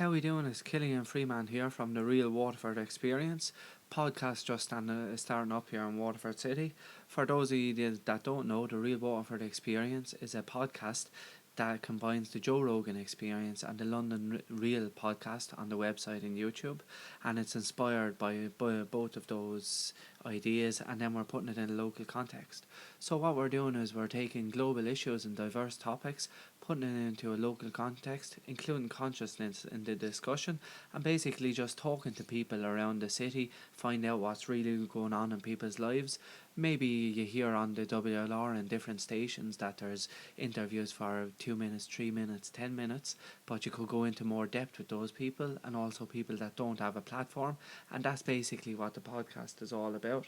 How we doing? It's Killian Freeman here from the Real Waterford Experience podcast, just starting up here in Waterford City. For those of you that don't know, the Real Waterford Experience is a podcast that combines the Joe Rogan Experience and the London Real podcast on the website and YouTube, and it's inspired by both of those ideas, and then we're putting it in a local context. So what we're doing is we're taking global issues and diverse topics, putting it into a local context, including consciousness in the discussion, and basically just talking to people around the city, find out what's really going on in people's lives. Maybe you hear on the WLR and different stations that there's interviews for 2 minutes, 3 minutes, 10 minutes, but you could go into more depth with those people, and also people that don't have a platform, and that's basically what the podcast is all about.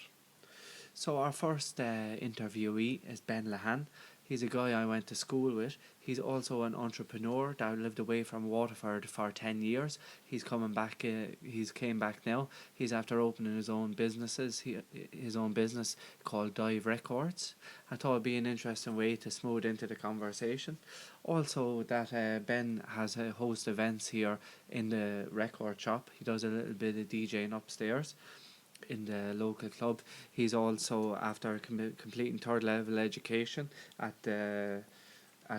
So our first interviewee is Ben Lahan. He's a guy I went to school with. He's also an entrepreneur that lived away from Waterford for 10 years. He's coming back. He's came back now. He's after opening his own businesses. His own business called Dive Records. I thought it'd be an interesting way to smooth into the conversation. Also, that Ben has host events here in the record shop. He does a little bit of DJing upstairs in the local club. He's also, after completing third level education at a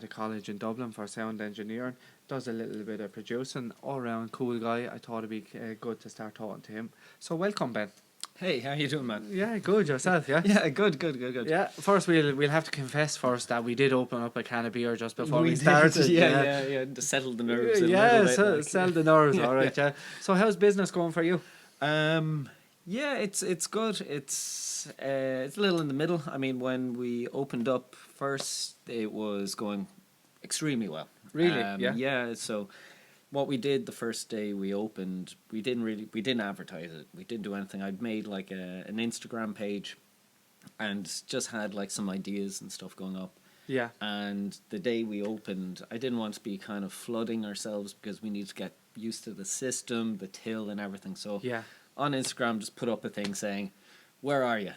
college in Dublin for sound engineering, does a little bit of producing. All round cool guy. I thought it'd be good to start talking to him. So welcome, Ben. Hey, how you doing, man? Yeah, good. Yourself, yeah? Yeah, good. Yeah, first we'll have to confess first that we did open up a can of beer just before we started. Yeah, to settle the nerves a yeah, little bit. settle the nerves, alright, yeah. So how's business going for you? Yeah, it's good. It's a little in the middle. I mean, when we opened up first, it was going extremely well. Really? Yeah. Yeah. So, what we did the first day we opened, we didn't advertise it. We didn't do anything. I'd made like an Instagram page, and just had like some ideas and stuff going up. Yeah. And the day we opened, I didn't want to be kind of flooding ourselves because we need to get used to the system, the till, and everything. So yeah. On Instagram, just put up a thing saying, "Where are you?"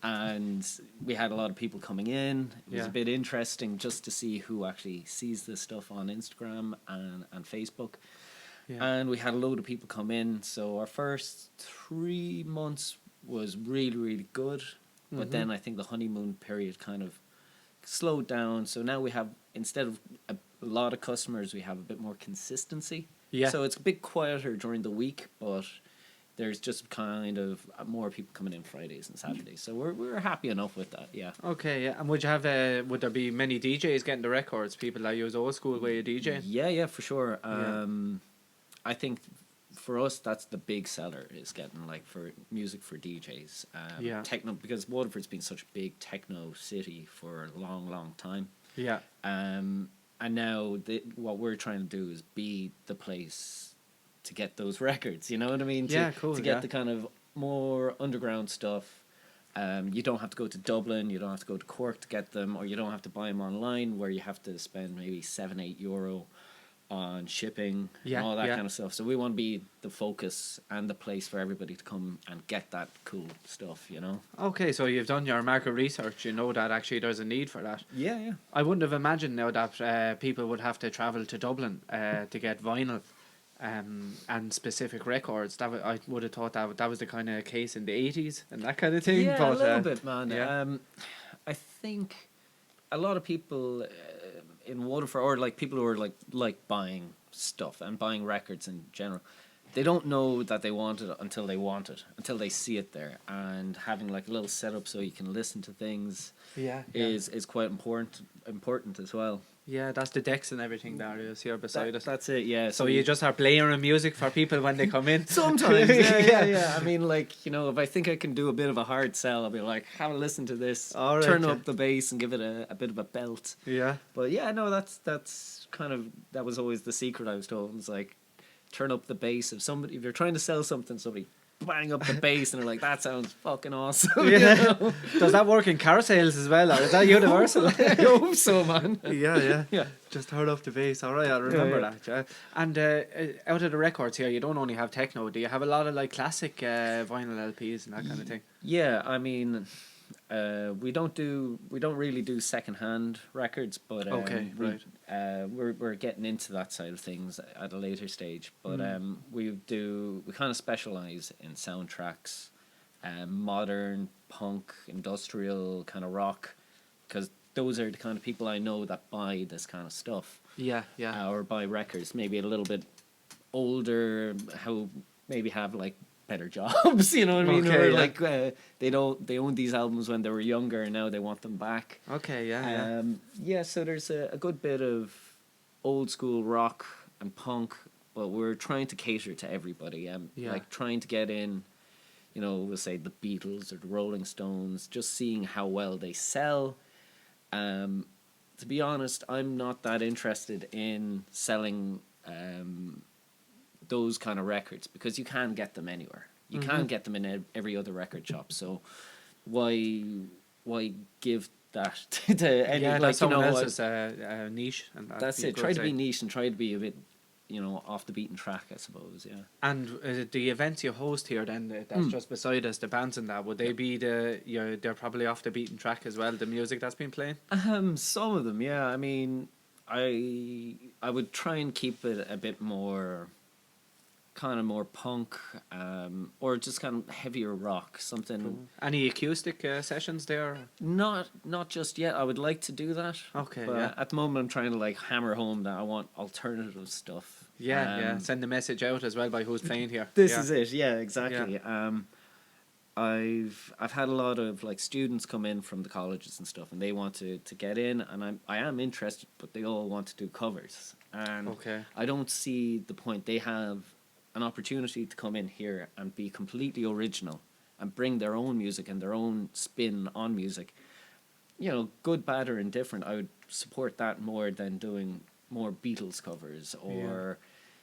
And we had a lot of people coming in. It was a bit interesting just to see who actually sees this stuff on Instagram and Facebook. Yeah. And we had a load of people come in. So our first 3 months was really, really good. Mm-hmm. But then I think the honeymoon period kind of slowed down. So now we have, instead of a lot of customers, we have a bit more consistency. Yeah. So it's a bit quieter during the week, but there's just kind of more people coming in Fridays and Saturdays, so we're happy enough with that. Yeah. Okay. Yeah. And would you have would there be many DJs getting the records? People that use old school way of DJing. Yeah, for sure. I think for us that's the big seller, is getting like for music for DJs. Techno, because Waterford's been such a big techno city for a long time. Yeah. And now what we're trying to do is be the place to get those records, you know what I mean? To get the kind of more underground stuff. You don't have to go to Dublin, you don't have to go to Cork to get them, or you don't have to buy them online where you have to spend maybe €7-8 on shipping and all that kind of stuff. So we want to be the focus and the place for everybody to come and get that cool stuff, you know? Okay, so you've done your market research, you know that actually there's a need for that. Yeah. I wouldn't have imagined now that people would have to travel to Dublin to get vinyl. And specific records. I would have thought that was the kind of case in the 80s and that kind of thing. Yeah, but, a little bit, man. Yeah. I think a lot of people in Waterford, or like people who are like buying stuff and buying records in general, they don't know that they want it until they want it, until they see it there. And having like a little setup so you can listen to things is quite important as well. Yeah, that's the decks and everything that is here beside us. That's it, yeah. So you just are playing music for people when they come in? Sometimes, yeah. I mean, like, you know, if I think I can do a bit of a hard sell, I'll be like, have a listen to this, turn up the bass and give it a bit of a belt. Yeah. But yeah, no, that's kind of, that was always the secret I was told. It was like, turn up the bass. If you're trying to sell something, somebody bang up the bass and they're like, that sounds fucking awesome. Yeah. You know? Does that work in car sales as well, or is that universal? I hope so, man. Yeah. Just turn up the bass. All right, I'll remember that. Yeah. And out of the records here, you don't only have techno. Do you have a lot of like classic vinyl LPs and that kind of thing? Yeah, I mean, We don't really do secondhand records, but we're getting into that side of things at a later stage. But we kind of specialize in soundtracks, modern punk, industrial kind of rock, because those are the kind of people I know that buy this kind of stuff. Yeah, yeah. Or buy records, maybe a little bit older, who maybe have like better jobs, you know what I mean? Okay, or yeah. like they owned these albums when they were younger and now they want them back. Okay, yeah. So there's a good bit of old school rock and punk, but we're trying to cater to everybody. Like trying to get in, you know, we'll say the Beatles or the Rolling Stones, just seeing how well they sell. To be honest, I'm not that interested in selling those kind of records, because you can't get them anywhere. You can't get them in every other record shop. So why give that to any? Yeah, like, someone else's niche. And that's it. Try to be niche and try to be a bit, you know, off the beaten track, I suppose. Yeah. And the events you host here, then that's just beside us, the bands and that, would they be they're probably off the beaten track as well, the music that's been playing? Some of them, yeah. I mean, I would try and keep it a bit more, kind of more punk, or just kind of heavier rock, something. Cool. Any acoustic sessions there? Not just yet. I would like to do that. Okay, but yeah. At the moment, I'm trying to like hammer home that I want alternative stuff. Yeah. Send the message out as well by who's playing here. This is it. Yeah, exactly. Yeah. I've had a lot of like students come in from the colleges and stuff, and they want to get in, and I am interested, but they all want to do covers, and I don't see the point. They have an opportunity to come in here and be completely original and bring their own music and their own spin on music. You know, good, bad, or indifferent. I would support that more than doing more Beatles covers or,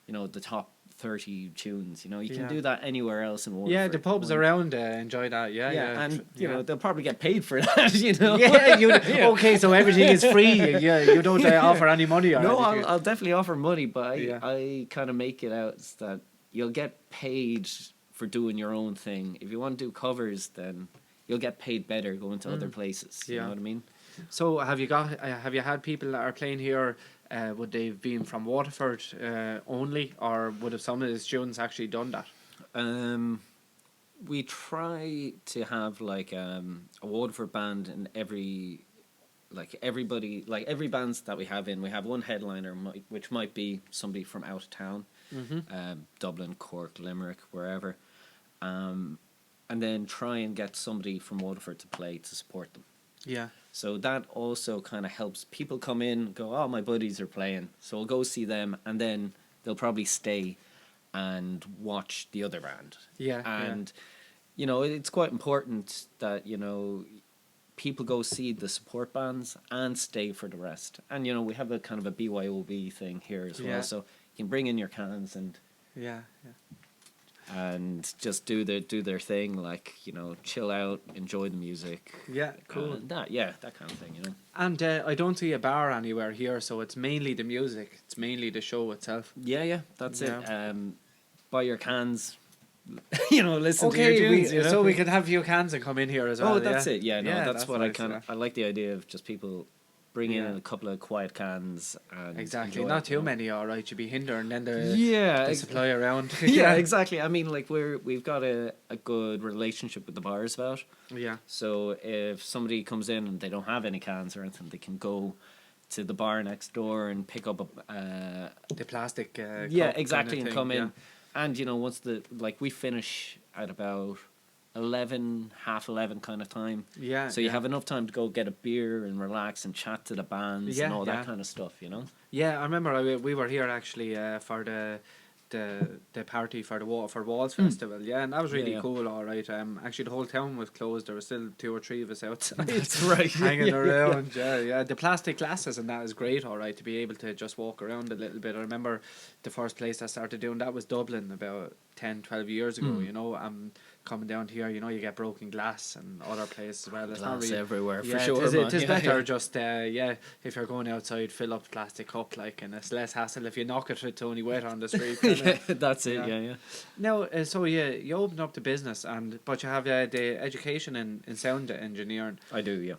you know, the top 30 tunes. You know, you can do that anywhere else in Waterford. Yeah, the pubs around enjoy that. Yeah. And you know, they'll probably get paid for that. You know. Okay, so everything is free. You don't offer any money. Or no, anything. I'll definitely offer money, but I kind of make it out that you'll get paid for doing your own thing. If you want to do covers, then you'll get paid better going to other places. You know what I mean? So have you had people that are playing here? Would they have been from Waterford only, or would have some of the students actually done that? We try to have like a Waterford band in every bands that we have in. We have one headliner, which might be somebody from out of town. Dublin, Cork, Limerick, wherever, and then try and get somebody from Waterford to play to support them. Yeah. So that also kind of helps people come in, go, oh, my buddies are playing, so we'll go see them, and then they'll probably stay and watch the other band. Yeah. And you know, it's quite important that, you know, people go see the support bands and stay for the rest. And you know, we have a kind of a BYOB thing here as well, so you can bring in your cans and and just do their thing, like, you know, chill out, enjoy the music. Yeah, cool. That kind of thing, you know. And I don't see a bar anywhere here, so it's mainly the music. It's mainly the show itself. Yeah, that's it. Buy your cans. You know, listen to your tunes. So we could have a few cans and come in here as well. Oh, that's it. Yeah, no, that's what nice, I like the idea of just people bring in a couple of quiet cans and exactly, not too many. All right, you'd be hindering then the supply around. Yeah, exactly. I mean, like we've got a good relationship with the bars about. Yeah. So if somebody comes in and they don't have any cans or anything, they can go to the bar next door and pick up the plastic. Exactly, kind of and come in. Yeah. And you know, once we finish at about 11:30 kind of time. Yeah. So you have enough time to go get a beer and relax and chat to the bands and all that kind of stuff, you know. Yeah, I remember we were here actually for the party for the Waterford Walls Festival. Yeah, and that was really cool. All right. Actually, the whole town was closed. There were still 2 or 3 of us outside. That's right. Hanging around. Yeah. The plastic glasses and that is great. All right, to be able to just walk around a little bit. I remember the first place I started doing that was Dublin about 10, 12 years ago. You know, coming down here, you know, you get broken glass and other places as well. It's not Glass really everywhere, yeah, for sure, It is man. better just if you're going outside, fill up plastic cup and it's less hassle if you knock it. It's only wet on the street. Yeah, that's it. Yeah. Now, so you opened up the business but you have the education in sound engineering. I do, yeah.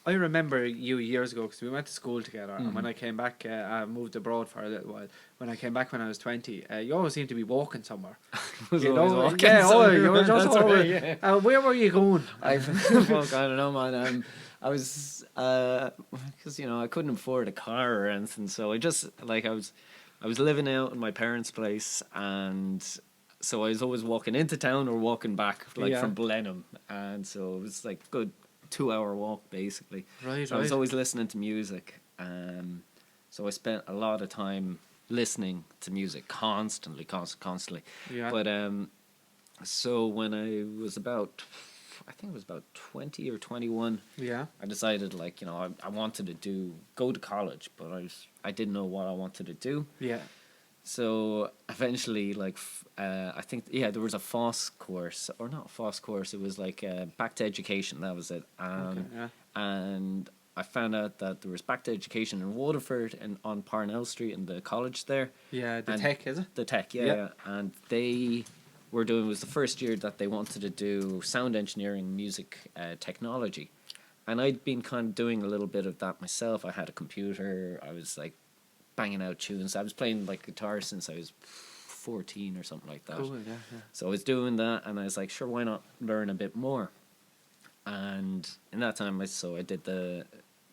I remember you years ago because we went to school together, and when I came back, I moved abroad for a little while. When I came back when I was 20, you always seemed to be walking somewhere. You were just always. Where were you going? I don't know, man. I was because I couldn't afford a car or anything, so I just I was living out in my parents' place, and so I was always walking into town or walking back from Blenheim, and so it was like good 2-hour walk basically. Right. I was always listening to music, so I spent a lot of time listening to music constantly. Yeah. But so when I was about 20 or 21, yeah, I decided I wanted to go to college, but I didn't know what I wanted to do. Yeah. So eventually, I think there was a FOSS course, or not a FOSS course. It was Back to Education. That was it. And I found out that there was Back to Education in Waterford and on Parnell Street in the college there. Yeah, the Tech, is it? The Tech, yeah. And they were doing, it was the first year that they wanted to do sound engineering, music technology. And I'd been kind of doing a little bit of that myself. I had a computer. I was banging out tunes. I was playing guitar since I was 14 or something like that. Cool, yeah. So I was doing that, and I was like, sure, why not learn a bit more? And in that time, I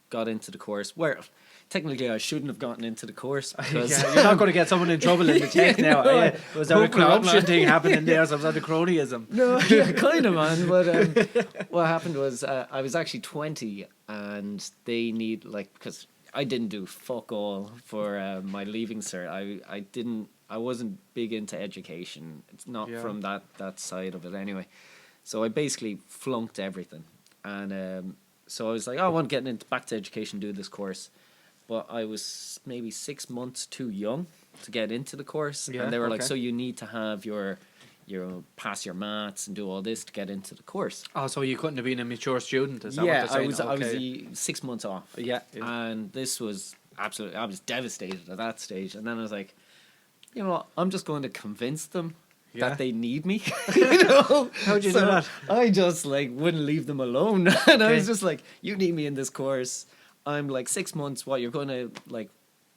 got into the course where technically I shouldn't have gotten into the course because you're not going to get someone in trouble in the Tech now. No, Was there a corruption thing happening there? Some sort of cronyism? No, yeah, kind of, man. But what happened was I was actually 20, and they need because I didn't do fuck all for my leaving cert. I wasn't big into education. It's not from that side of it anyway. So I basically flunked everything, and so I was like, I want to get into Back to Education, do this course, but I was maybe 6 months too young to get into the course, and they were like, so you need to have your pass your maths and do all this to get into the course. Oh, so you couldn't have been a mature student? Is that what they're saying? I was 6 months off. Yeah. And this was absolutely, I was devastated at that stage. And then I was like, you know what, I'm just going to convince them that they need me. How'd you do that? I just wouldn't leave them alone. And I was just like, you need me in this course. I'm 6 months, what, you're going to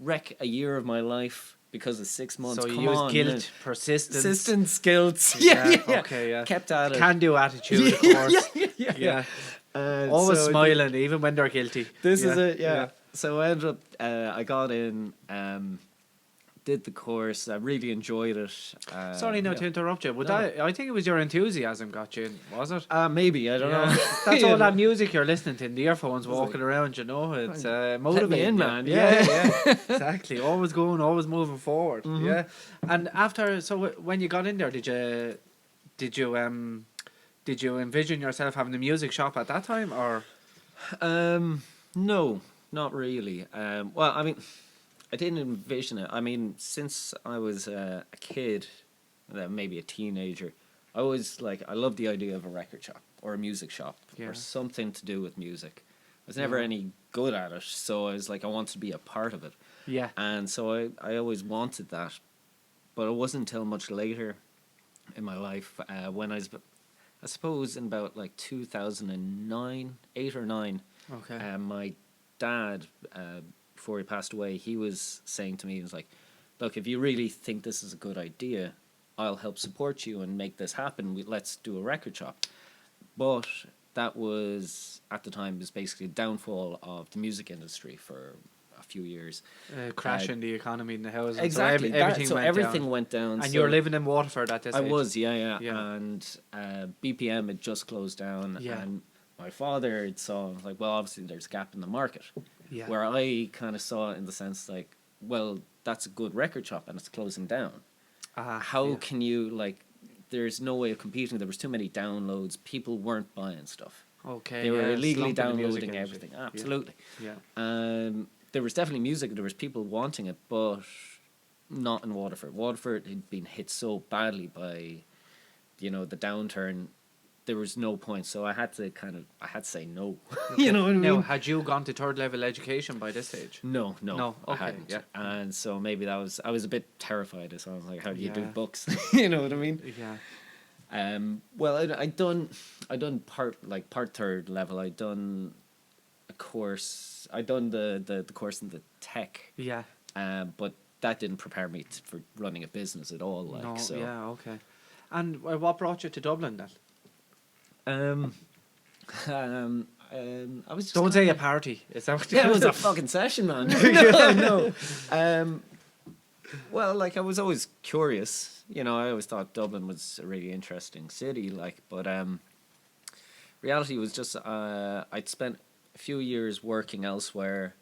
wreck a year of my life because of 6 months. So you used guilt, persistence, guilt. Yeah. Okay, yeah. Kept at it. Can do attitude, of course. Yeah. Always smiling, even when they're guilty. This is it, yeah. So I ended up, I got in, did the course. I really enjoyed it. Sorry now to interrupt you, but I think it was your enthusiasm got you in, was it? Maybe, I don't know. That's all that music you're listening to in the earphones, walking around, it's motivating, man. Yeah, exactly. Always going, always moving forward. Mm-hmm. Yeah. And after, so when you got in there, did you envision yourself having a music shop at that time, or? No, not really. Well, I mean, I didn't envision it. I mean, since I was a kid, maybe a teenager, I always I loved the idea of a record shop or a music shop or something to do with music. I was never any good at it, so I was I wanted to be a part of it. Yeah. And so I always wanted that, but it wasn't until much later in my life when I suppose in about 2009, 8 or 9. Okay. My dad, before he passed away, he was saying to me, he was like, look, if you really think this is a good idea, I'll help support you and make this happen. Let's do a record shop. But that was, at the time, was basically a downfall of the music industry for a few years. Crash in the economy in the houses. Exactly. So everything went down. And you were living in Waterford at this age? I was, yeah. And BPM had just closed down. Yeah. And my father had saw, well, obviously there's a gap in the market. Yeah. Where I kind of saw it in the sense well, that's a good record shop and it's closing down. How can you, there's no way of competing. There was too many downloads. People weren't buying stuff. Okay. They were illegally downloading everything. Absolutely. Yeah. There was definitely music. There was people wanting it, but not in Waterford. Waterford had been hit so badly by, the downturn. there was no point. So I had to say no. Okay. You know what I mean? Now, had you gone to third level education by this stage? No, No. I Okay. hadn't. Yeah. And so maybe I was a bit terrified. So I was like, how do you do Yeah. books? You know what I mean? Yeah. Well, I done part third level. I done a course. I done the course in the tech. Yeah. But that didn't prepare me for running a business at all. Like, No. so. Yeah. Okay. And what brought you to Dublin then? I was just Don't say a party. Is that what? Yeah, it was a fucking session, man. No. Well, like, I was always curious. You know, I always thought Dublin was a really interesting city. Like, but reality was just I'd spent a few years working elsewhere.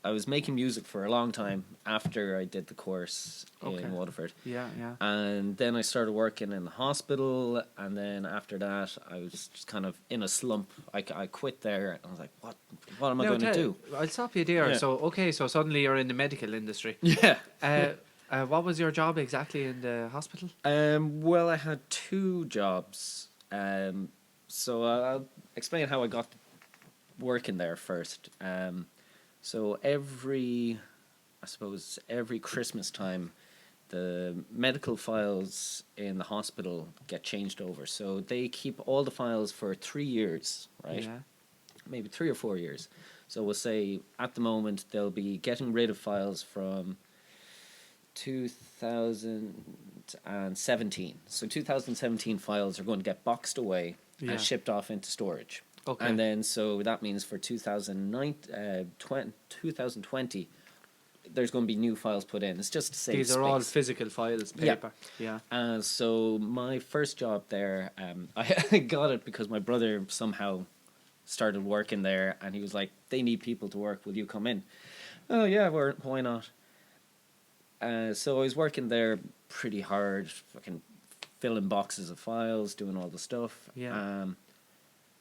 I was making music for a long time after I did the course in Waterford. Yeah. And then I started working in the hospital, and then after that, I was just kind of in a slump. I quit there, and I was like, what am I going to do? I'll stop you there. Yeah. So suddenly you're in the medical industry. Yeah. What was your job exactly in the hospital? Well, I had 2 jobs. So I'll explain how I got working there first. So every Christmas time, the medical files in the hospital get changed over. So they keep all the files for 3 years, right? Yeah. Maybe 3 or 4 years. So we'll say at the moment they'll be getting rid of files from 2017. So 2017 files are going to get boxed away and shipped off into storage. Okay. And then, so that means for 2020, there's going to be new files put in. It's just to save These are all physical files, paper. Yeah. And so my first job there, I got it because my brother somehow started working there, and he was like, they need people to work. Will you come in? Oh, yeah, why not? So I was working there pretty hard, fucking filling boxes of files, doing all the stuff. Yeah.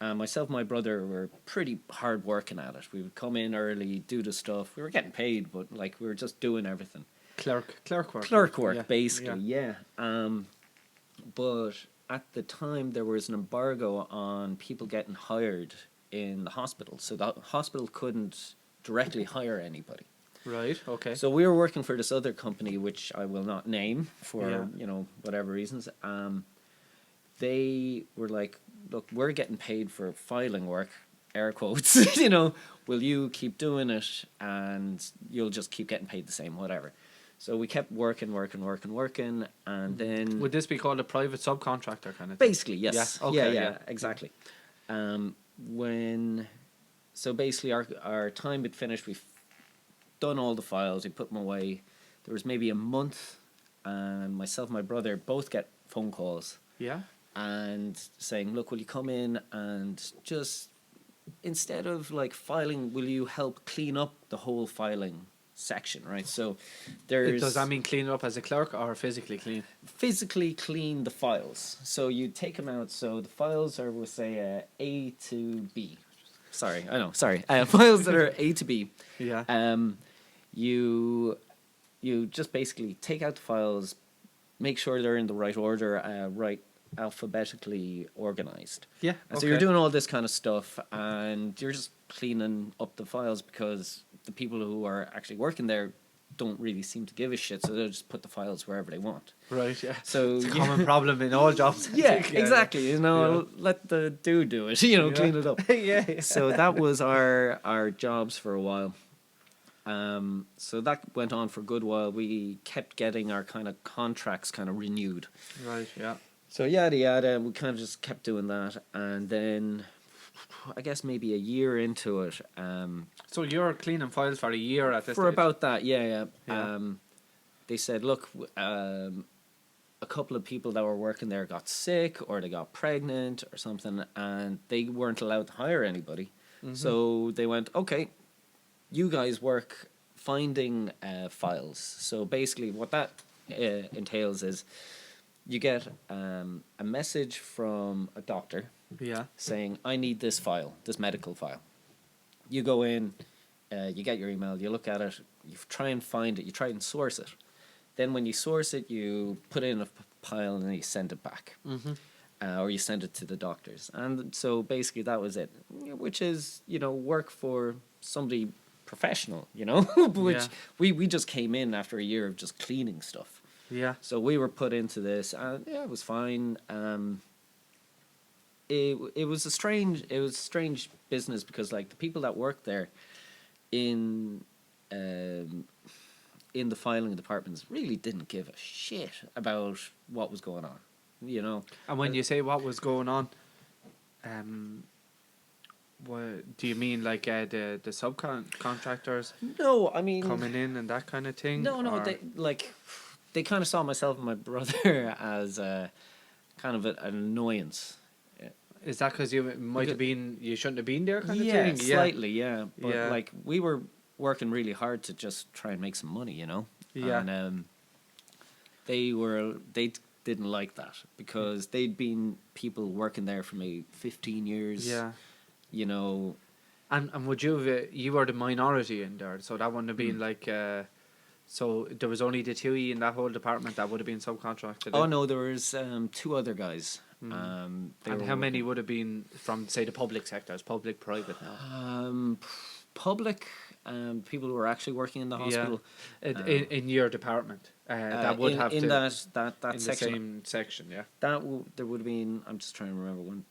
Myself and my brother were pretty hard working at it. We would come in early, do the stuff. We were getting paid, but like we were just doing everything. Clerk work. Clerk work, basically, yeah. But at the time, there was an embargo on people getting hired in the hospital. So the hospital couldn't directly hire anybody. Right, okay. So we were working for this other company, which I will not name for, whatever reasons. They were like, look, we're getting paid for filing work, air quotes, will you keep doing it and you'll just keep getting paid the same, whatever. So we kept working, and then... Would this be called a private subcontractor kind of thing? Basically, yes. Yeah, okay, yeah, exactly. So basically our time had finished, we've done all the files, we put them away. There was maybe a month, and myself and my brother both get phone calls. Yeah. And saying, look, will you come in and just, instead of like filing, will you help clean up the whole filing section, right? So there's... Does that mean clean it up as a clerk or physically clean? Physically clean the files. So you take them out. So the files are, we'll say, A to B. Sorry. Files that are A to B. Yeah. You just basically take out the files, make sure they're in the right order, right alphabetically organized. Yeah. And so you're doing all this kind of stuff, and you're just cleaning up the files because the people who are actually working there don't really seem to give a shit, so they'll just put the files wherever they want. Right, yeah. So it's a common problem in all jobs. Yeah, exactly. Let the dude do it, clean it up. Yeah. So that was our jobs for a while. So that went on for a good while. We kept getting our kind of contracts kind of renewed. Right, yeah. So yada yada, we kind of just kept doing that, and then I guess maybe a year into it. So you're cleaning files for a year at this for stage? About that, yeah. They said, look, a couple of people that were working there got sick or they got pregnant or something, and they weren't allowed to hire anybody. Mm-hmm. So they went, okay, you guys work finding files. So basically, what that entails is, you get a message from a doctor saying, I need this file, this medical file. You go in, you get your email, you look at it, you try and find it, you try and source it. Then when you source it, you put it in a pile and then you send it back. Mm-hmm. or you send it to the doctors. And so basically that was it, which is, work for somebody professional, which Yeah. we just came in after a year of just cleaning stuff. Yeah. So we were put into this, and yeah, it was fine. It was a strange business because like the people that worked there in the filing departments really didn't give a shit about what was going on, And when you say what was going on, what do you mean? Like the subcontractors No, I mean coming in and that kind of thing? no, or? they kind of saw myself and my brother as kind of an annoyance. Is that because you might have been, you shouldn't have been there kind of Yeah, thing? slightly, yeah. But Yeah. like we were working really hard to just try and make some money, Yeah. And they didn't like that because they'd been people working there for maybe 15 years. Yeah. You know. And would you have, you were the minority in there, so that wouldn't have been like, so there was only the two of you in that whole department that would have been subcontracted? Oh no, there was two other guys. And how many would have been from, say, the public sectors, public, private now? Public, people who were actually working in the hospital. Yeah. In your department, that would have in to, that in section. the same section, yeah. There would have been. I'm just trying to remember one.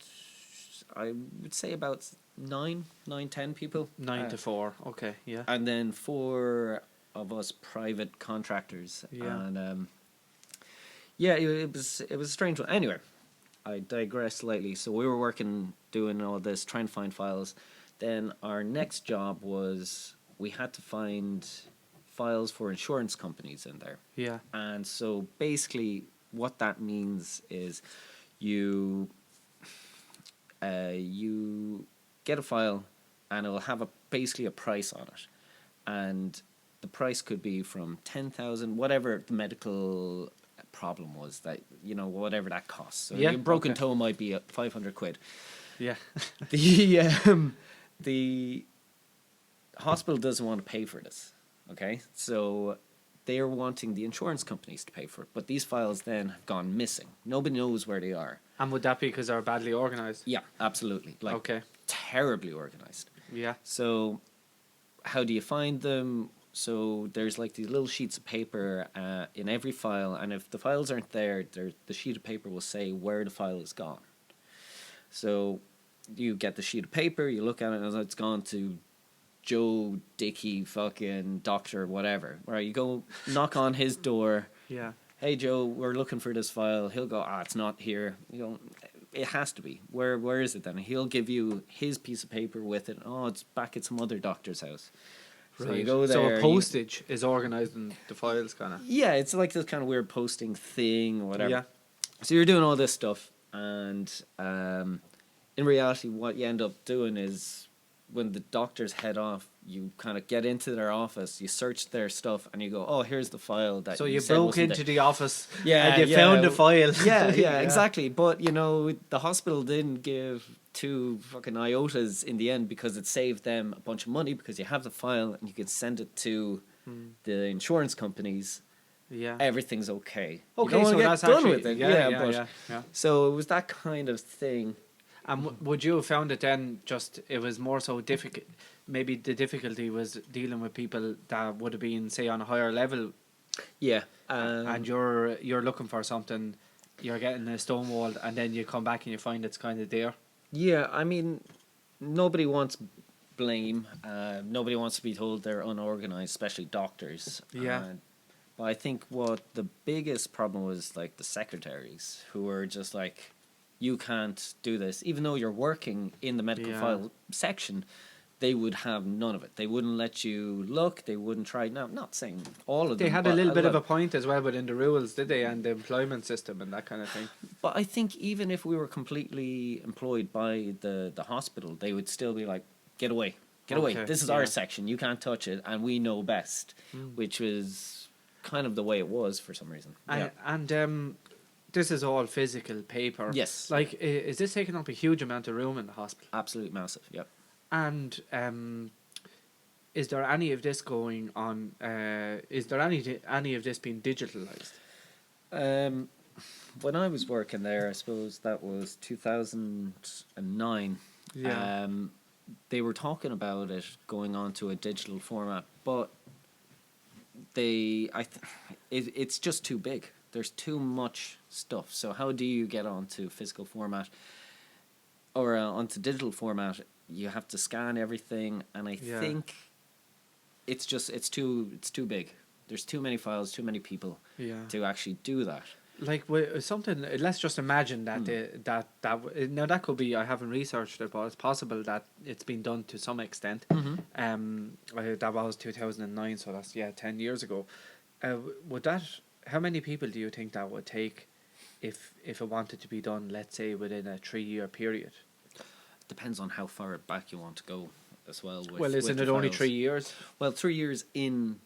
I would say about 9, 10 people. 9 to 4. Okay, yeah. And then 4 of us private contractors. Yeah. And yeah, it was a strange one. Anyway, I digress slightly. So we were doing all this, trying to find files. Then our next job was we had to find files for insurance companies in there. Yeah. And so basically what that means is you get a file and it will have basically a price on it. And the price could be from 10,000, whatever the medical problem was, that whatever that costs. So Yeah, your broken okay. toe might be 500 quid. Yeah. The hospital doesn't want to pay for this, okay? So they're wanting the insurance companies to pay for it, but these files then have gone missing. Nobody knows where they are. And would that be because they're badly organised? Yeah, absolutely. Like, okay. Terribly organised. Yeah. So how do you find them? So there's like these little sheets of paper in every file, and if the files aren't there, the sheet of paper will say where the file is gone. So you get the sheet of paper, you look at it, and it's gone to Joe, Dicky, fucking doctor, whatever. Right? You go knock on his door. Yeah. Hey Joe, we're looking for this file. He'll go, it's not here. You go, it has to be. Where is it then? He'll give you his piece of paper with it. Oh, it's back at some other doctor's house. Right. So you go there. So a postage is organising the files, kind of. Yeah, it's like this kind of weird posting thing or whatever. Yeah. So you're doing all this stuff, and in reality, what you end up doing is when the doctors head off, you kind of get into their office, you search their stuff, and you go, "Oh, here's the file that." So you you said broke wasn't into there." the office, Yeah, and you found the file. Yeah, exactly. But the hospital didn't give 2 fucking iotas in the end because it saved them a bunch of money because you have the file and you can send it to the insurance companies. Yeah. Everything's okay. Okay, you don't so get that's done actually with it. yeah. So it was that kind of thing. And would you have found it then just it was more so difficult? Maybe the difficulty was dealing with people that would have been, say, on a higher level. Yeah. And you're looking for something, you're getting a stonewalled, and then you come back and you find it's kind of there. Yeah, I mean, nobody wants blame. Nobody wants to be told they're unorganized, especially doctors. Yeah. But I think what the biggest problem was like the secretaries who were just like, you can't do this. Even though you're working in the medical file section, they would have none of it. They wouldn't let you look. They wouldn't try. Now, I'm not saying all of them. They had a little bit of a point as well within the rules, did they? And the employment system and that kind of thing. But I think even if we were completely employed by the hospital, they would still be like, get away. Get away. This is our section. You can't touch it. And we know best, which was kind of the way it was for some reason. And this is all physical paper. Yes. Like, is this taking up a huge amount of room in the hospital? Absolutely massive, yep. And is there any of this going on? Is there any of this being digitalized? when I was working there, I suppose that was 2009. Yeah. They were talking about it going on to a digital format, but it's just too big. There's too much stuff. So how do you get onto physical format or onto digital format? You have to scan everything, and I think it's too big. There's too many files, too many people to actually do that. Like something, let's just imagine that now that could be, I haven't researched it, but it's possible that it's been done to some extent. That was 2009, so that's 10 years ago. How many people do you think that would take if it wanted to be done, let's say, within a 3-year period? Depends on how far back you want to go as well. Isn't it only 3 years? Well, 3 years in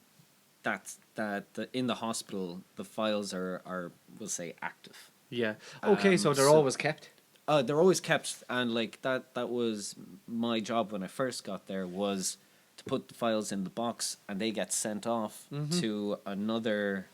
in the hospital, the files are we'll say active. Yeah. Okay, so they're always kept. They're always kept, and like that was my job when I first got there, was to put the files in the box, and they get sent off to another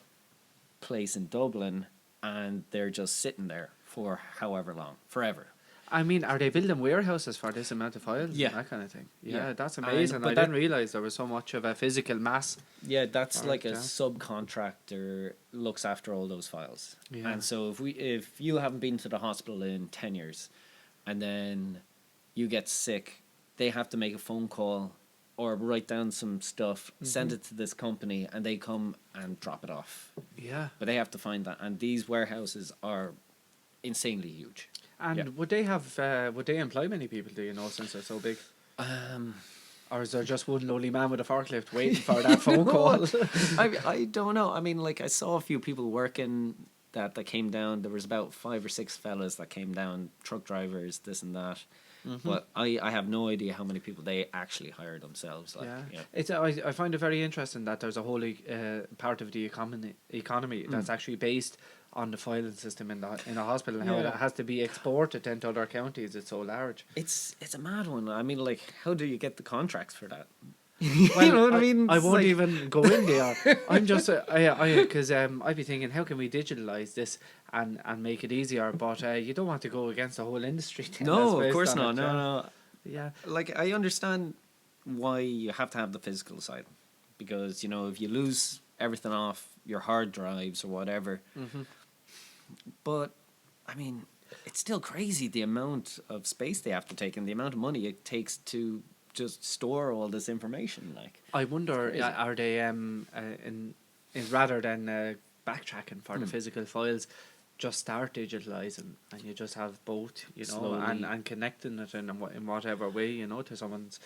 place in Dublin, and they're just sitting there for however long, forever. I mean, are they building warehouses for this amount of files? Yeah. And that kind of thing. Yeah, that's amazing. I didn't realise there was so much of a physical mass. Yeah, that's like a subcontractor looks after all those files. Yeah. And so if you haven't been to the hospital in 10 years and then you get sick, they have to make a phone call or write down some stuff, send it to this company, and they come and drop it off. Yeah. But they have to find that. And these warehouses are insanely huge. And would they employ many people, do you know, since they're so big? Or is there just one lonely man with a forklift waiting for that phone call? I don't know. I mean, like, I saw a few people working that came down. There was about 5 or 6 fellas that came down, truck drivers, this and that. But I have no idea how many people they actually hire themselves. Like, It's I find it very interesting that there's a whole part of the economy that's actually based on the filing system in the hospital, and how it has to be exported then to other counties. It's so large. It's a mad one. I mean, like, how do you get the contracts for that? Well, you know what I mean? I won't even go in there. I'm just because I'd be thinking, how can we digitalize this and make it easier? But you don't want to go against the whole industry. No, of course not. No. Yeah. Like, I understand why you have to have the physical side, because, you know, if you lose everything off your hard drives or whatever, but I mean, it's still crazy the amount of space they have to take and the amount of money it takes to just store all this information. Like, I wonder, are they rather than backtracking for the physical files, just start digitalizing, and you just have both, you know, and connecting it in whatever way, you know, to someone's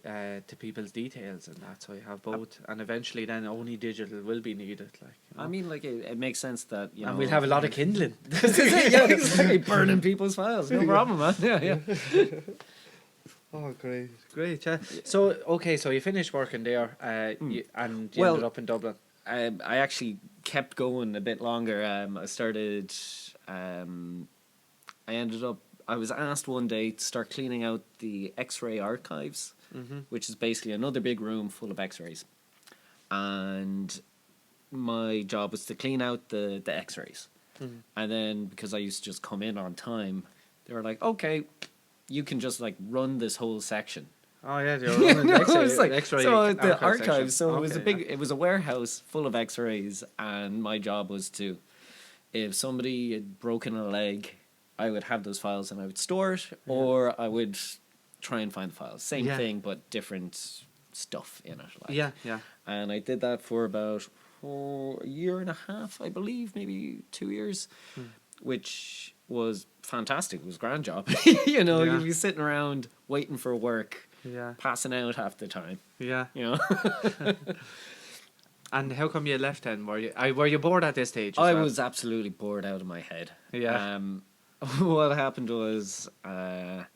to people's details, and that, so you have both, and eventually then only digital will be needed. Like, you know? I mean, like, it makes sense that, you know, and we'll have a lot of kindling. Yeah, exactly, burning people's files, no problem, man. Yeah. Oh, great, yeah. So, okay, so you finished working there, and you ended up in Dublin. I actually kept going a bit longer. I was asked one day to start cleaning out the X-ray archives, which is basically another big room full of X-rays. And my job was to clean out the X-rays. And then, because I used to just come in on time, they were like, okay, you can just like run this whole section. Oh yeah, they were running the X-ray. So the archives. So okay, it was a warehouse full of X-rays, and my job was to, if somebody had broken a leg, I would have those files and I would store it, or I would try and find the files. Same thing, but different stuff in it. Like. Yeah. And I did that for about a year and a half, I believe, maybe 2 years, which was fantastic. It was a grand job. You know, you'd be sitting around waiting for work, passing out half the time. Yeah. You know. And how come you left then? Were you bored at this stage? I was absolutely bored out of my head. Yeah. What happened was, I'm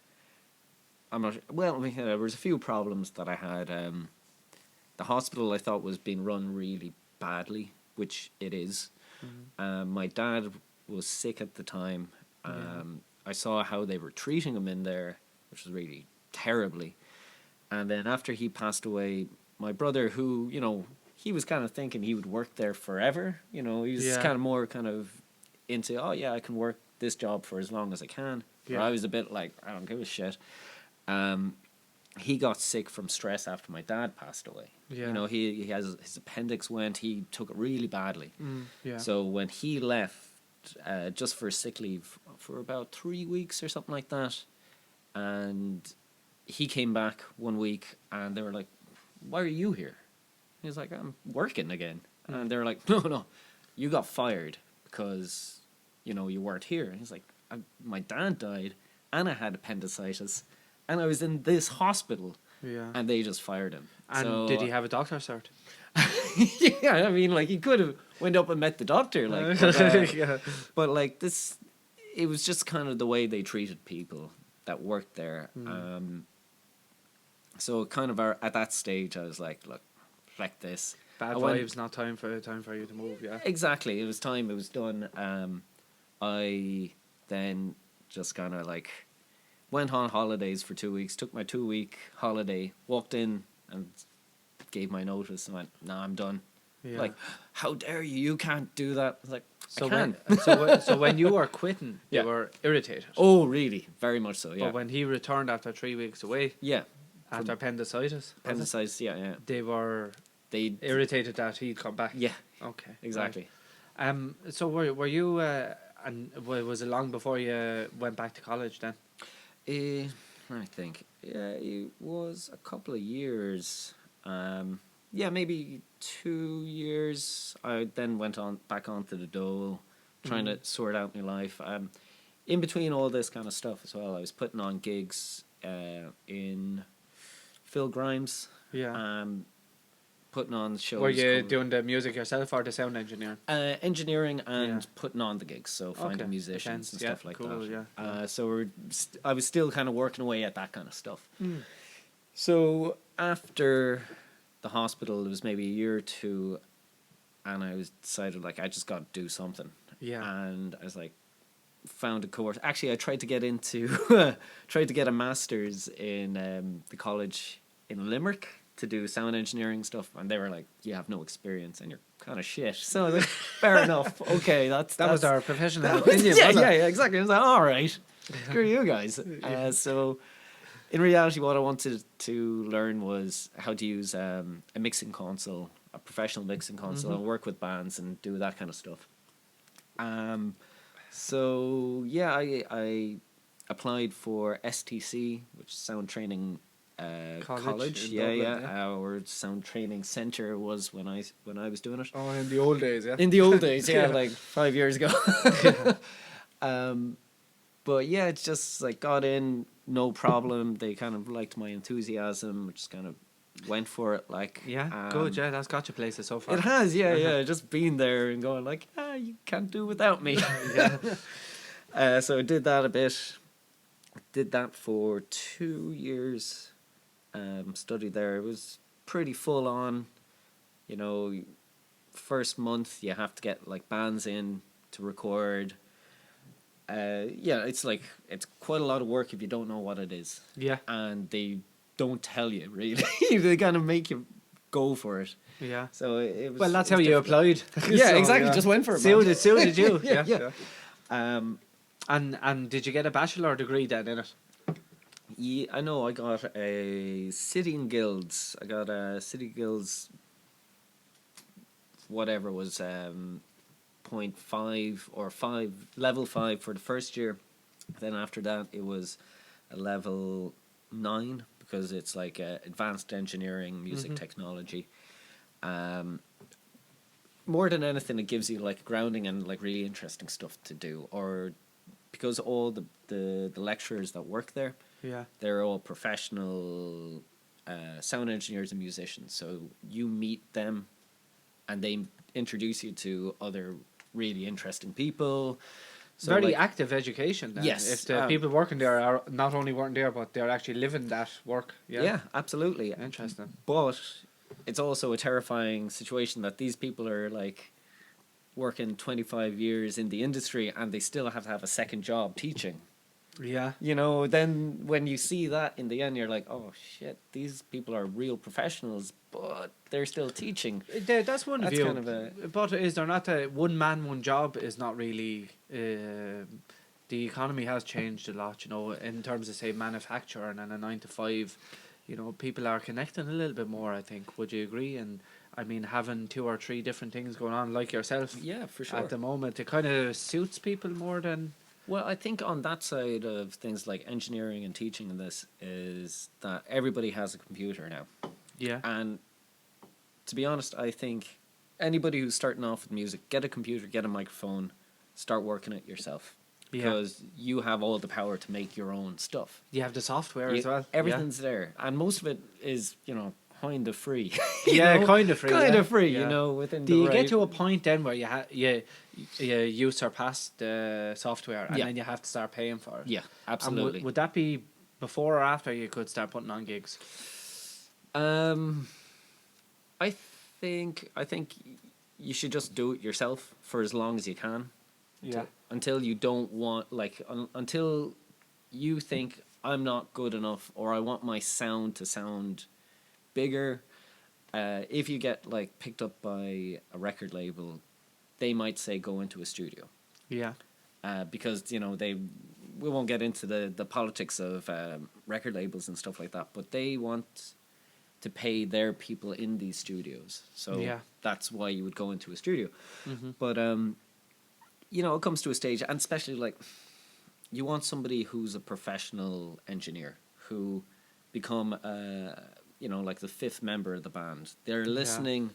not. Well, there was a few problems that I had. The hospital I thought was being run really badly, which it is. My dad was sick at the time. I saw how they were treating him in there, which was really terribly. And then after he passed away, my brother, who, you know, he was kind of thinking he would work there forever. You know, he was kind of more kind of into, oh yeah, I can work this job for as long as I can. Yeah. But I was a bit like, I don't give a shit. He got sick from stress after my dad passed away. Yeah. You know, he has his appendix went. He took it really badly. Yeah. So when he left, just for sick leave for about 3 weeks or something like that, and he came back 1 week, and they were like, "Why are you here?" He was like, "I'm working again," and they were like, "No, you got fired because you weren't here." And he's like, "My dad died, and I had appendicitis, and I was in this hospital." Yeah. And they just fired him. And so, did he have a doctor's cert? yeah, I mean, like, he could have went up and met the doctor, like, Yeah. but like this, it was just kind of the way they treated people that worked there. So kind of at that stage, I was like, look, like this. Bad vibes, not time for you to move. Yeah. Exactly, it was time. It was done. I then just kind of like went on holidays for 2 weeks. Took my 2-week holiday. Walked in and gave my notice and went, "Nah, I'm done." Yeah. Like, how dare you? You can't do that. I was like, So I can. so when you were quitting, Yeah. you were irritated. Oh, really? Very much so. Yeah. But when he returned after 3 weeks away, Yeah. after appendicitis, was it? Appendicitis. Yeah. They were They. irritated that he'd come back. Yeah. Okay. Exactly. Right. So were you and was it long before you went back to college then? I think. Yeah, it was a couple of years. Yeah, maybe 2 years. I then went back onto the dole, trying to sort out my life. In between all this kind of stuff as well, I was putting on gigs in Phil Grimes. Yeah. Putting on shows. Were you doing the music yourself or the sound engineering? Engineering and putting on the gigs, so finding musicians and stuff like cool, that. Yeah. So I was still kind of working away at that kind of stuff. So after the hospital, it was maybe a year or two, and I was decided like I just got to do something. Yeah. And I was like, found a course. Actually, I tried to get into tried to get a master's in the college in Limerick to do sound engineering stuff, and they were like, "You have no experience and you're kind of shit." So I was like, "Fair enough, okay." That was our professional opinion. Yeah, exactly. I was like, "All right, screw you guys." So, in reality, what I wanted to learn was how to use a mixing console, a professional mixing console, and work with bands and do that kind of stuff. So yeah, I applied for STC, which is Sound Training College. Dublin, Our sound training center was when I was doing it. Oh, in the old days, yeah. In the old days, yeah, like 5 years ago. But yeah, it's just like got in, no problem. They kind of liked my enthusiasm, which kind of went for it. Like, good, yeah, that's got you places so far. It has, yeah, just being there and going like, you can't do without me. So I did that a bit. Did that for 2 years. Studied there. It was pretty full on. First month you have to get like bands in to record. It's quite a lot of work if you don't know what it is. Yeah. And they don't tell you really. They kind of make you go for it. Yeah. So it was. Well, that's how you applied. Yeah, exactly. Just went for it. Suited you. Yeah. And did you get a bachelor degree then in it? Yeah, I know. I got a City and Guilds. I got a City Guilds. Whatever was 0.5 or 5, level 5 for the first year. Then after that, it was a level 9 because it's like advanced engineering, music technology. More than anything, it gives you like grounding and like really interesting stuff to do. Or because all the lecturers that work there. Yeah, they're all professional sound engineers and musicians. So you meet them, and they introduce you to other really interesting people. So very active education then. Yes, if the people working there are not only working there, but they're actually living that work. Yeah, absolutely. Interesting. But it's also a terrifying situation that these people are like working 25 years in the industry, and they still have to have a second job teaching. Yeah. You know, then when you see that in the end, you're like, oh shit, these people are real professionals, but they're still teaching. That's one That's view. kind of a... But is there not a one man, one job is not really... the economy has changed a lot, you know, in terms of, say, manufacturing and a 9 to 5. You know, people are connecting a little bit more, I think. Would you agree? And I mean, having 2 or 3 different things going on, like yourself, Yeah, for sure. at the moment, it kind of suits people more than... Well, I think on that side of things like engineering and teaching and this is that everybody has a computer now. Yeah. And to be honest, I think anybody who's starting off with music, get a computer, get a microphone, start working it yourself. Yeah. Because you have all the power to make your own stuff. You have the software as well. Everything's there. And most of it is, you know, kind of free. Yeah, kind of free. Kind yeah. of free, Yeah. you know, within Do the you right... get to a point then where you surpass the software and then you have to start paying for it? Yeah, And absolutely. would that be before or after you could start putting on gigs? I think you should just do it yourself for as long as you can. Yeah. Until you don't want, like, until you think I'm not good enough or I want my sound to sound bigger. If you get, like, picked up by a record label, they might say go into a studio. Yeah. Because, you know, we won't get into the politics of record labels and stuff like that, but they want to pay their people in these studios. So that's why you would go into a studio. Mm-hmm. But, you know, it comes to a stage, and especially, like, you want somebody who's a professional engineer who become, you know, like the 5th member of the band. They're listening.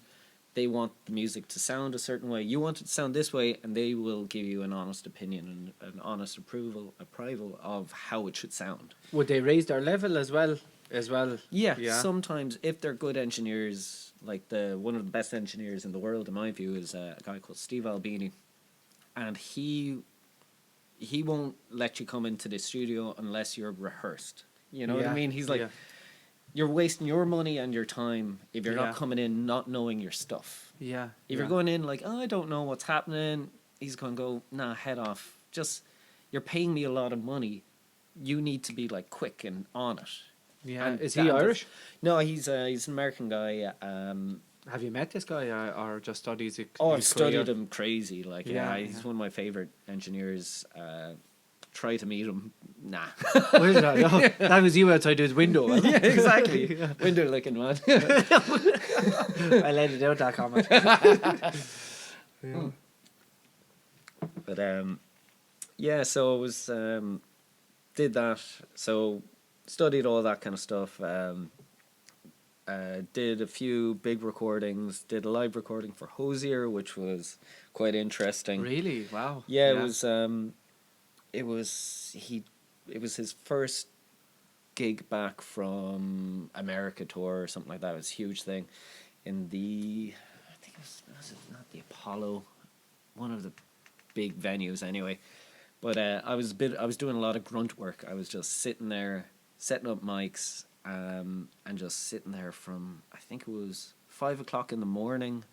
They want the music to sound a certain way. You want it to sound this way, and they will give you an honest opinion and an honest approval of how it should sound. Would they raise their level as well? Yeah. Sometimes if they're good engineers, like one of the best engineers in the world, in my view, is a guy called Steve Albini, and he won't let you come into the studio unless you're rehearsed. You know what I mean? He's like, you're wasting your money and your time if you're not coming in not knowing your stuff. Yeah. If you're going in like, oh, I don't know what's happening, he's going to go, nah, head off. Just, you're paying me a lot of money. You need to be, like, quick and on it. Yeah. And is he Irish? No, he's an American guy. Have you met this guy or just studied his I've studied career? him crazy. Like, he's one of my favorite engineers. Try to meet him. Nah. Where's that? No, that was you outside his window. Yeah, exactly. Window looking, man. I let it out, that comment. But yeah, so it was did that. So studied all that kind of stuff. Did a few big recordings. Did a live recording for Hosier, which was quite interesting. Really? Wow. Yeah, it was his first gig back from America tour or something like that. It was a huge thing in I think was it not the Apollo, one of the big venues anyway. But I was doing a lot of grunt work. I was just sitting there setting up mics and just sitting there from, I think it was 5 o'clock in the morning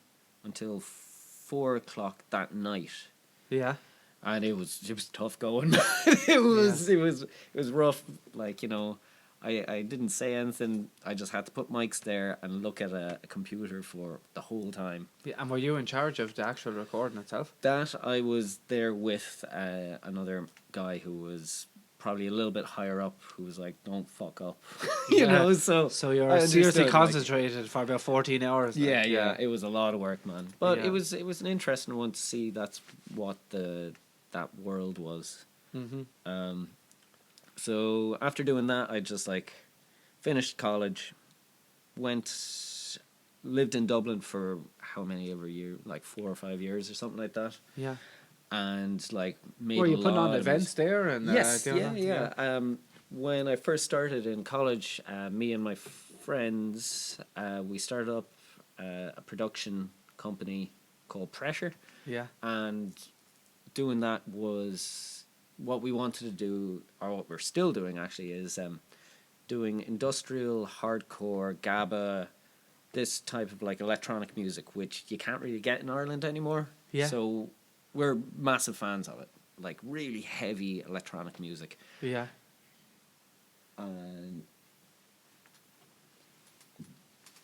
until 4 o'clock that night. Yeah. And it was tough going. it was rough. Like, you know, I didn't say anything. I just had to put mics there and look at a computer for the whole time. Yeah, and were you in charge of the actual recording itself? That I was there with another guy who was probably a little bit higher up, who was like, "Don't fuck up," you know. So you're seriously concentrated for about 14 hours. Yeah. It was a lot of work, man. But it was an interesting one to see. That's what that world was. Mm-hmm. So after doing that, I just like finished college, lived in Dublin for how many every year, like 4 or 5 years or something like that. Yeah. And like made were you putting on events there? And yes, yeah. When I first started in college, me and my friends, we started up a production company called Pressure. Yeah. And doing that was what we wanted to do, or what we're still doing actually, is doing industrial, hardcore, GABA, this type of like electronic music, which you can't really get in Ireland anymore. Yeah. So we're massive fans of it. like really heavy electronic music. Yeah. And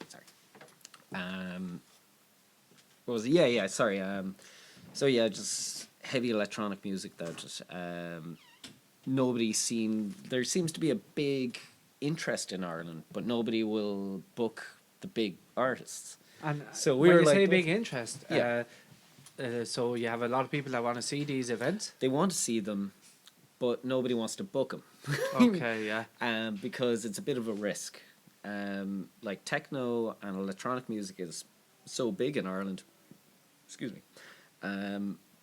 sorry. What was it? Yeah, sorry. So yeah, just heavy electronic music that just there seems to be a big interest in Ireland, but nobody will book the big artists. And so when we're you like, say big interest, yeah. So you have a lot of people that want to see these events. They want to see them, but nobody wants to book them. Okay, yeah. Because it's a bit of a risk. Like techno and electronic music is so big in Ireland. Excuse me.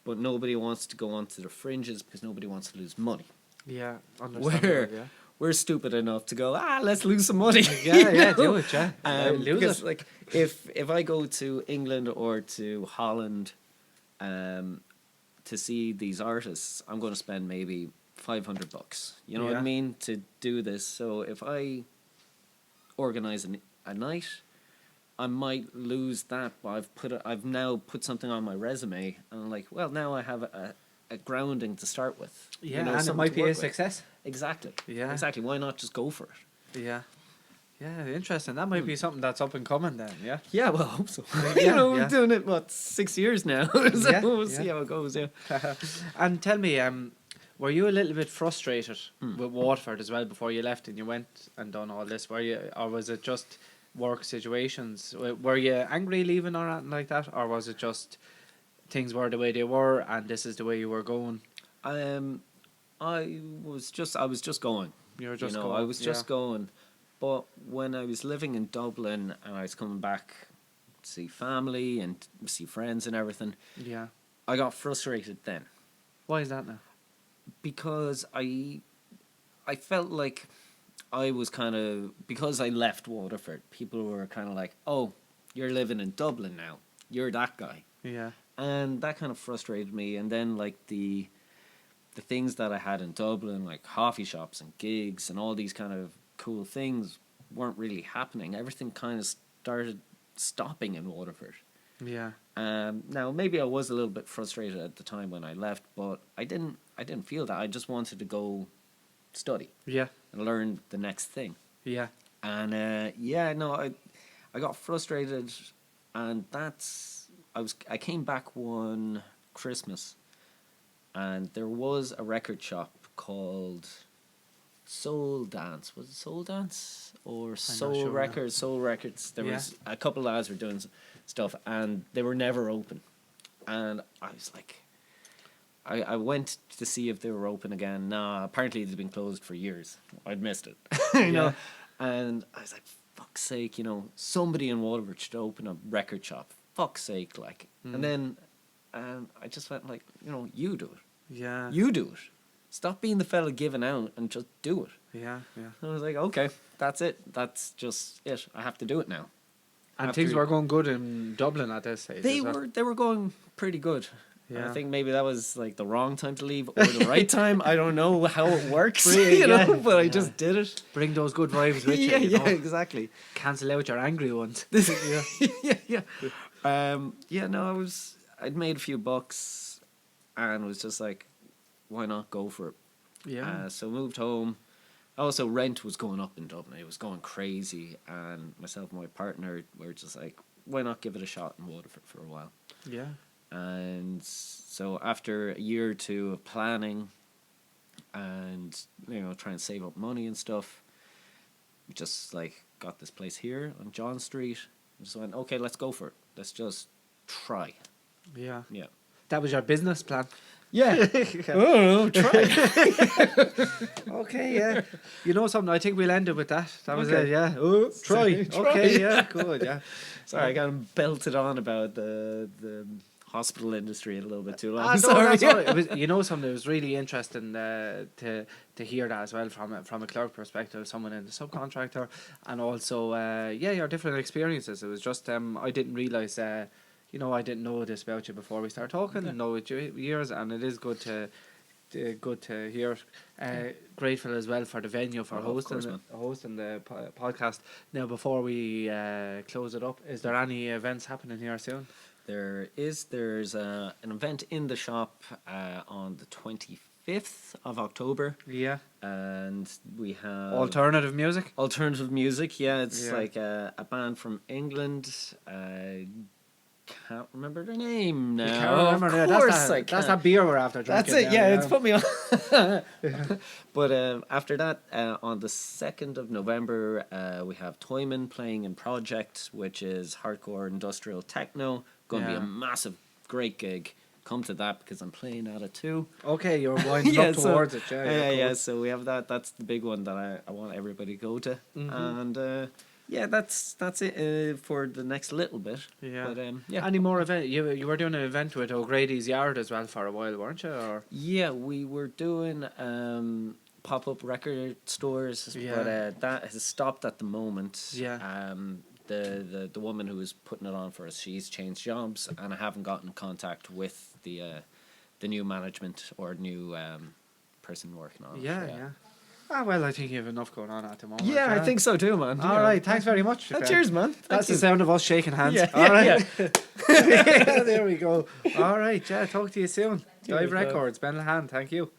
But nobody wants to go onto the fringes because nobody wants to lose money. Yeah, understandable, yeah. We're stupid enough to go, let's lose some money. Yeah, do it, yeah. Lose because it. like if I go to England or to Holland to see these artists, I'm going to spend maybe $500. You know what I mean, to do this. So if I organize a night, I might lose that, but I've now put something on my resume, and I'm like, well, now I have a grounding to start with. Yeah, you know, and it might be a success. Exactly. Yeah. Exactly. Why not just go for it? Yeah. Yeah, interesting. That might be something that's up and coming then, yeah? Yeah, well, I hope so. Yeah, we're doing it, 6 years now? So we'll see how it goes, yeah. And tell me, were you a little bit frustrated with Waterford as well before you left and you went and done all this? Were you, or was it just work situations? Were you angry leaving or anything like that? Or was it just things were the way they were and this is the way you were going? I was just going. You were just going. I was just going. But when I was living in Dublin and I was coming back to see family and see friends and everything, yeah, I got frustrated then. Why is that now? Because I felt like I was kind of, because I left Waterford, people were kind of like, oh, you're living in Dublin now. You're that guy. Yeah. And that kind of frustrated me. And then like the things that I had in Dublin, like coffee shops and gigs and all these kind of cool things weren't really happening. Everything kind of started stopping in Waterford. Yeah. Now maybe I was a little bit frustrated at the time when I left, but I didn't feel that. I just wanted to go study. Yeah. And learn the next thing. Yeah. And I got frustrated, and I came back one Christmas, and there was a record shop called Soul Dance. Was it Soul Dance or Soul Records? Soul Records. There was a couple of lads were doing stuff, and they were never open. And I was like, I went to see if they were open again. Nah, apparently they'd been closed for years. I'd missed it, you know. And I was like, fuck's sake, somebody in Waterford should open a record shop. Fuck's sake, like. And then I just went like, you do it. Yeah. You do it. Stop being the fella giving out and just do it. Yeah, yeah. And I was like, okay, that's it. That's just it. I have to do it now. And things were going good in Dublin at this stage. They were going pretty good. Yeah. I think maybe that was like the wrong time to leave or the right time. I don't know how it works, but I just did it. Bring those good vibes with you. Yeah, exactly. Cancel out your angry ones. Yeah. I'd made a few bucks and was just like, why not go for it? Yeah. So moved home. Also, rent was going up in Dublin. It was going crazy, and myself and my partner were just like, why not give it a shot in Waterford for a while? Yeah. And so after a year or two of planning and, trying to save up money and stuff, we just like got this place here on John Street. And just went, okay, let's go for it. Let's just try. Yeah. Yeah. That was your business plan? Yeah. Oh, try. Okay, yeah. You know something? I think we'll end it with that. That was Okay. it, yeah. Oh, try. Okay, yeah, good, yeah. Sorry, I got belted on about the hospital industry a little bit too long. No, Sorry. that's all right. It was, something. It was really interesting to hear that as well from a clerk perspective, someone in the subcontractor, and also your different experiences. It was just I didn't realise I didn't know this about you before we started talking. Know it years, and it is good to hear. Grateful as well for the venue for hosting the podcast. Now, before we close it up, is there any events happening here soon? There's an event in the shop on the 25th of October. Yeah. And we have alternative music. Yeah, it's like a band from England. Can't remember their name now. You can't remember. Of course, that's that beer we're after drinking. That's it. Now, yeah, it's put me on. But after that, on the 2nd of November, we have Toyman playing in Project, which is hardcore industrial techno. Going to be a massive, great gig. Come to that because I'm playing at it too. Okay, you're winding up towards it. Yeah. So we have that. That's the big one that I want everybody to go to. And that's it for the next little bit. Yeah. But, Any more event? You were doing an event with O'Grady's Yard as well for a while, weren't you? Or yeah, we were doing pop-up record stores, but that has stopped at the moment. Yeah. The woman who was putting it on for us, she's changed jobs, and I haven't gotten in contact with the new management or new person working on it. Yeah. Well, I think you have enough going on at the moment. Yeah, I think so too, man. All right, thanks very much. Cheers, man. That's the sound of us shaking hands. Yeah, all right. Yeah, there we go. All right, talk to you soon. Dive Records, Ben Lahan, thank you.